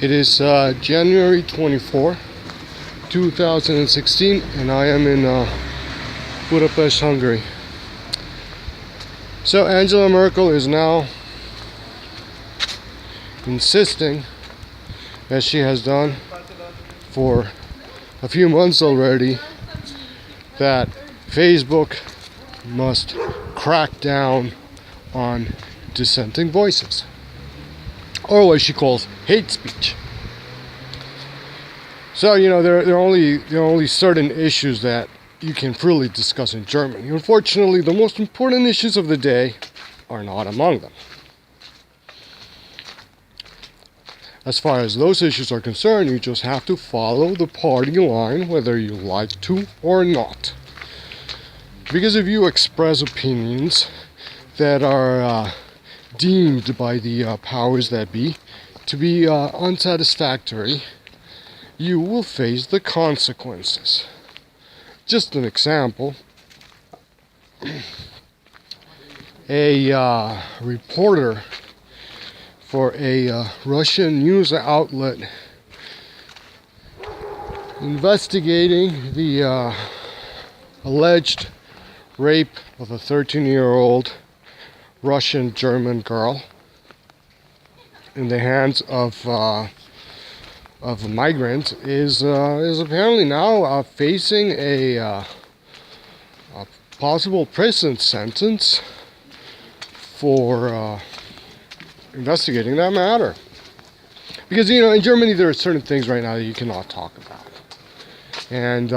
It is January 24, 2016, and I am in Budapest, Hungary. So Angela Merkel is now insisting, as she has done for a few months already, that Facebook must crack down on dissenting voices, or what she calls hate speech. So, there are only certain issues that you can freely discuss in Germany. Unfortunately, the most important issues of the day are not among them. As far as those issues are concerned, you just have to follow the party line, whether you like to or not. Because if you express opinions that are deemed by the powers that be to be unsatisfactory, you will face the consequences. Just an example, a reporter for a Russian news outlet investigating the alleged rape of a 13-year-old Russian-German girl in the hands of a migrant is apparently now facing a possible prison sentence for investigating that matter. Because in Germany there are certain things right now that you cannot talk about, and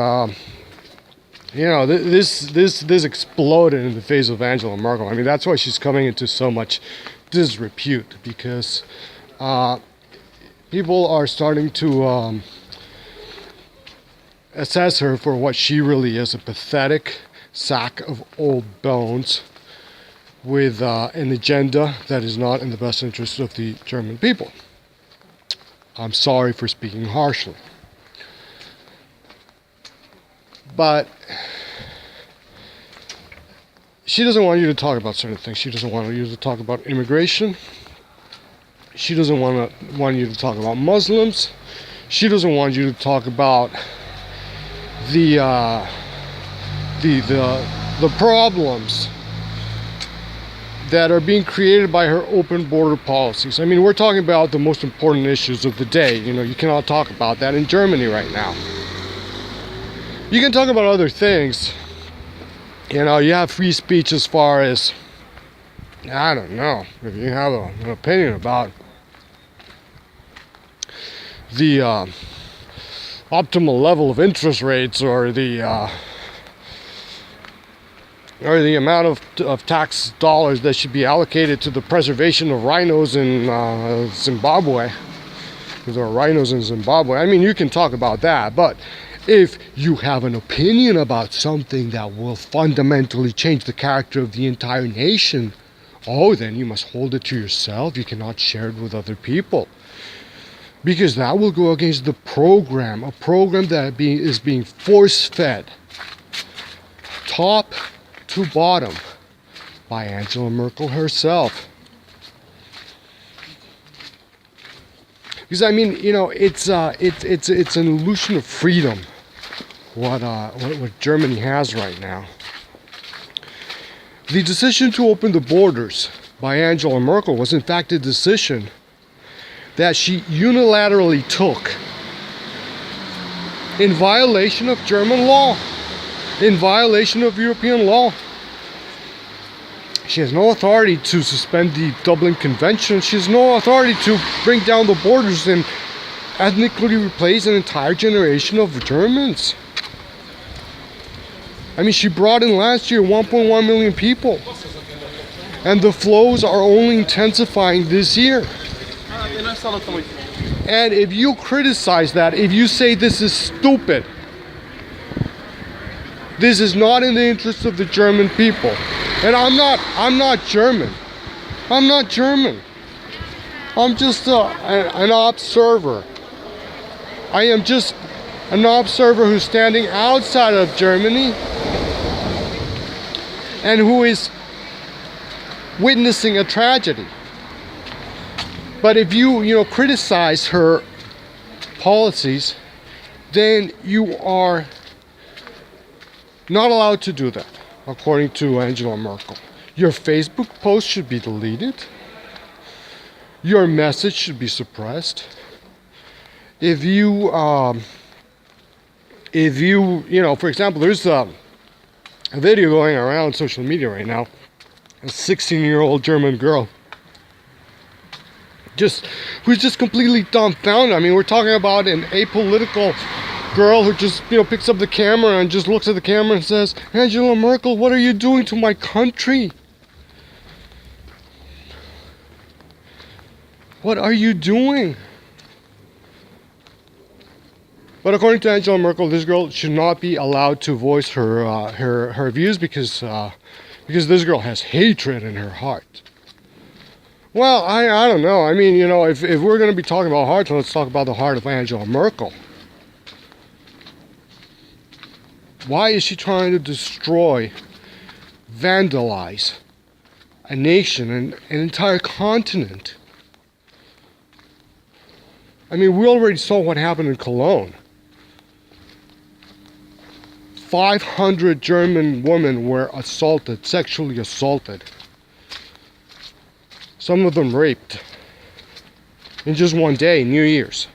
this exploded in the face of Angela Merkel. I mean, that's why she's coming into so much disrepute, because people are starting to assess her for what she really is: a pathetic sack of old bones with an agenda that is not in the best interest of the German people. I'm sorry for speaking harshly, but she doesn't want you to talk about certain things. She doesn't want you to talk about immigration. She doesn't want you to talk about Muslims. She doesn't want you to talk about the problems that are being created by her open border policies. I mean, we're talking about the most important issues of the day. You cannot talk about that in Germany right now. You can talk about other things. You have free speech as far as, I don't know, if you have an opinion about the optimal level of interest rates, or the amount of tax dollars that should be allocated to the preservation of rhinos in Zimbabwe. Because there are rhinos in Zimbabwe. I mean, you can talk about that, but if you have an opinion about something that will fundamentally change the character of the entire nation, then you must hold it to yourself. You cannot share it with other people, because that will go against the program, a program that is being force-fed, top to bottom, by Angela Merkel herself. Because it's an illusion of freedom what Germany has right now. The decision to open the borders by Angela Merkel was in fact a decision that she unilaterally took in violation of German law, in violation of European law. She has no authority to suspend the Dublin Convention. She has no authority to bring down the borders and ethnically replace an entire generation of Germans. I mean, she brought in last year 1.1 million people, and the flows are only intensifying this year. And if you criticize that, if you say this is stupid, this is not in the interest of the German people. And I'm not German. I'm not German. I'm just an observer. I am just an observer who's standing outside of Germany and who is witnessing a tragedy. But if you criticize her policies, then you are not allowed to do that, according to Angela Merkel. Your Facebook post should be deleted. Your message should be suppressed. If you, for example, there's a video going around social media right now. A 16-year-old German girl, who's just completely dumbfounded. I mean, we're talking about an apolitical girl who just picks up the camera and just looks at the camera and says, "Angela Merkel, what are you doing to my country? What are you doing?" But according to Angela Merkel, this girl should not be allowed to voice her views because this girl has hatred in her heart. Well, I don't know. I mean, if we're going to be talking about hearts, let's talk about the heart of Angela Merkel. Why is she trying to destroy, vandalize a nation and an entire continent? I mean, we already saw what happened in Cologne. 500 German women were assaulted, sexually assaulted. Some of them raped. In just one day, New Year's.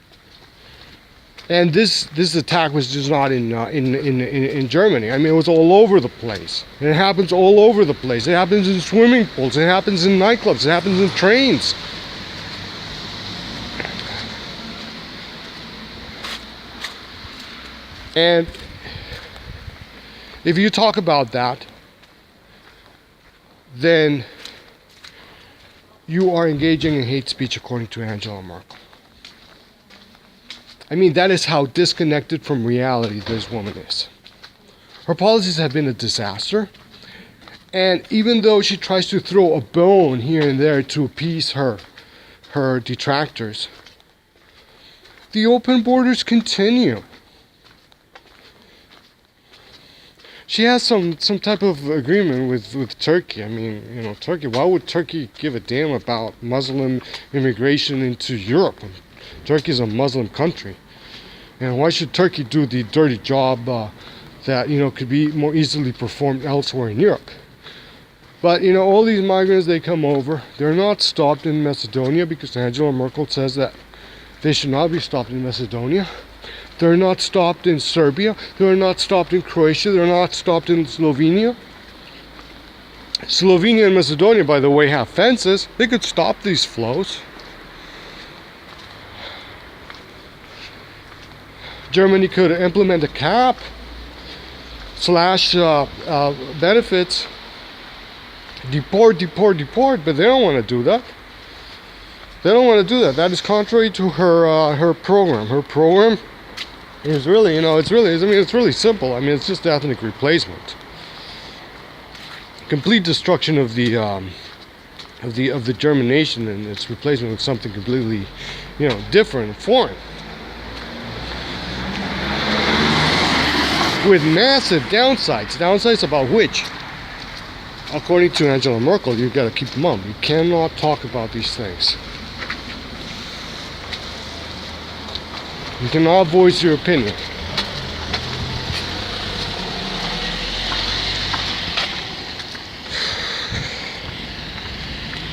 And this attack was just not in Germany. I mean, it was all over the place. It happens all over the place. It happens in swimming pools. It happens in nightclubs. It happens in trains. And if you talk about that, then you are engaging in hate speech according to Angela Merkel. I mean, that is how disconnected from reality this woman is. Her policies have been a disaster. And even though she tries to throw a bone here and there to appease her detractors, the open borders continue. She has some type of agreement with Turkey. I mean, Turkey, why would Turkey give a damn about Muslim immigration into Europe? Turkey is a Muslim country. And why should Turkey do the dirty job that, could be more easily performed elsewhere in Europe? But, all these migrants, they come over. They're not stopped in Macedonia because Angela Merkel says that they should not be stopped in Macedonia. They're not stopped in Serbia. They're not stopped in Croatia. They're not stopped in Slovenia. Slovenia and Macedonia, by the way, have fences. They could stop these flows. Germany could implement a cap, slash benefits, deport, but they don't want to do that. They don't want to do that. That is contrary to her program. Her program is really, it's really simple. I mean, it's just ethnic replacement. Complete destruction of the German nation and its replacement with something completely, different and foreign. With massive downsides about which, according to Angela Merkel, you've got to keep mum. You cannot talk about these things. You cannot voice your opinion.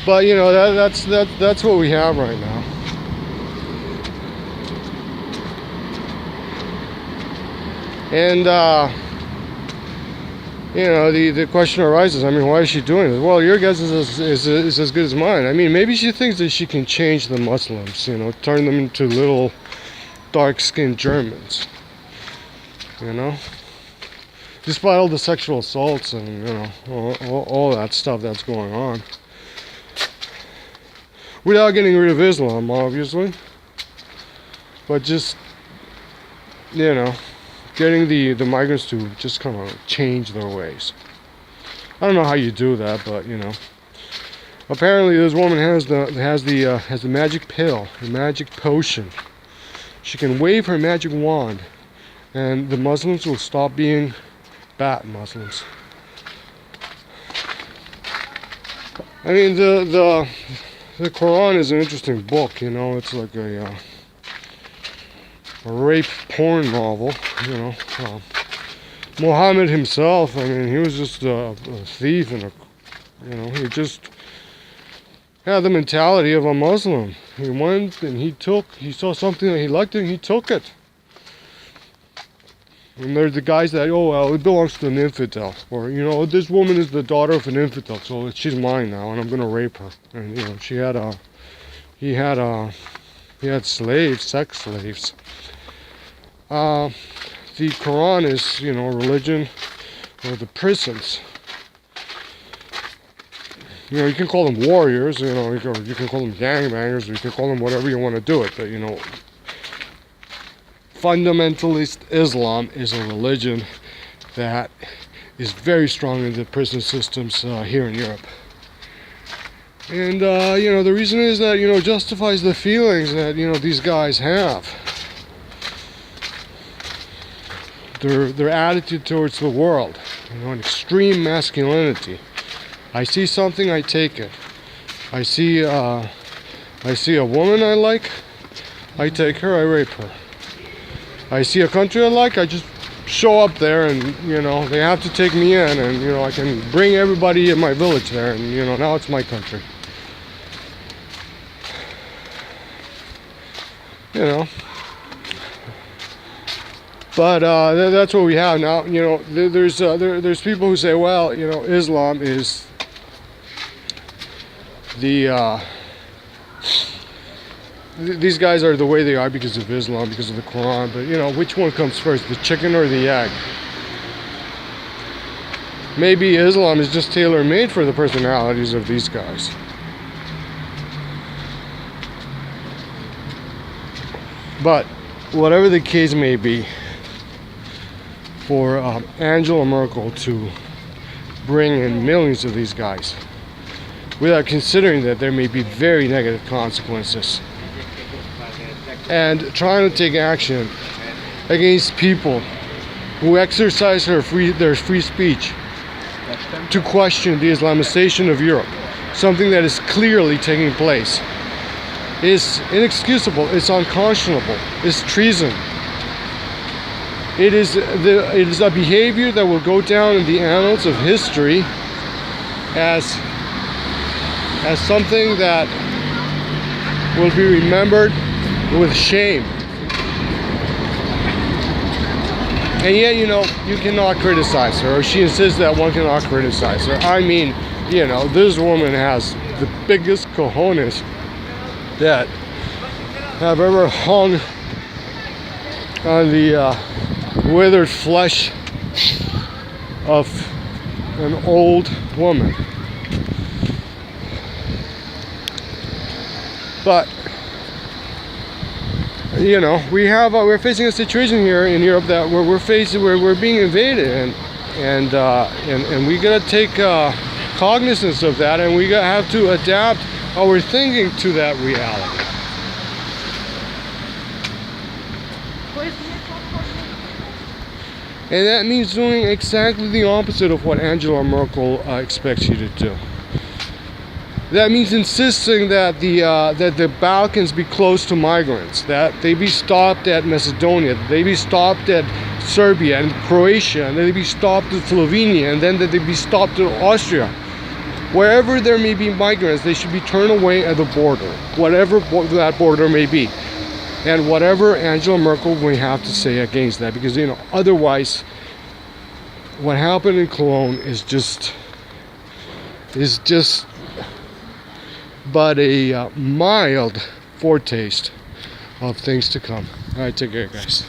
But that's what we have right now. And the question arises, I mean, why is she doing this? Well, your guess is as good as mine. I mean, maybe she thinks that she can change the Muslims, turn them into little dark-skinned Germans, despite all the sexual assaults and, all that stuff that's going on. Without getting rid of Islam, obviously. But just, getting the migrants to just kind of change their ways. I don't know how you do that, but apparently this woman has the magic pill, the magic potion. She can wave her magic wand, and the Muslims will stop being bad Muslims. I mean, the the Quran is an interesting book, you know. It's like a rape porn novel, you know. Muhammad himself, I mean, he was just a thief and he just had the mentality of a Muslim. He went and he saw something that he liked and he took it. And there's the guys that, oh, well, it belongs to an infidel. Or, you know, this woman is the daughter of an infidel, so she's mine now, and I'm going to rape her. And, you know, he had slaves, sex slaves. The Quran is, you know, religion, or the prisons. You know, you can call them warriors, you know, you can call them gangbangers, or you can call them whatever you want to do it, but, you know, fundamentalist Islam is a religion that is very strong in the prison systems here in Europe. And, you know, the reason is that, you know, it justifies the feelings that, you know, these guys have. Their attitude towards the world, you know, an extreme masculinity. I see something, I take it. I see a woman I like, I take her, I rape her. I see a country I like, I just show up there and, you know, they have to take me in and, you know, I can bring everybody in my village there and, you know, now it's my country. You know. But that's what we have now. You know, there's people who say, well, you know, Islam is these guys are the way they are because of Islam, because of the Quran. But, you know, which one comes first, the chicken or the egg? Maybe Islam is just tailor-made for the personalities of these guys. But whatever the case may be, for Angela Merkel to bring in millions of these guys without considering that there may be very negative consequences, and trying to take action against people who exercise their free speech to question the Islamization of Europe, something that is clearly taking place, is inexcusable, it's unconscionable, it's treason. It is a behavior that will go down in the annals of history as something that will be remembered with shame. And yet, you know, you cannot criticize her, or she insists that one cannot criticize her. I mean, you know, this woman has the biggest cojones that have ever hung on the withered flesh of an old woman. But, you know, we're facing a situation here in Europe that we're being invaded, and we gotta take cognizance of that, and we have to adapt our thinking to that reality. And that means doing exactly the opposite of what Angela Merkel expects you to do. That means insisting that the Balkans be closed to migrants, that they be stopped at Macedonia, that they be stopped at Serbia and Croatia, and that they be stopped at Slovenia, and then that they be stopped at Austria. Wherever there may be migrants, they should be turned away at the border, whatever that border may be. And whatever Angela Merkel may have to say against that, because, you know, otherwise, what happened in Cologne is just but a mild foretaste of things to come. All right, take care, guys.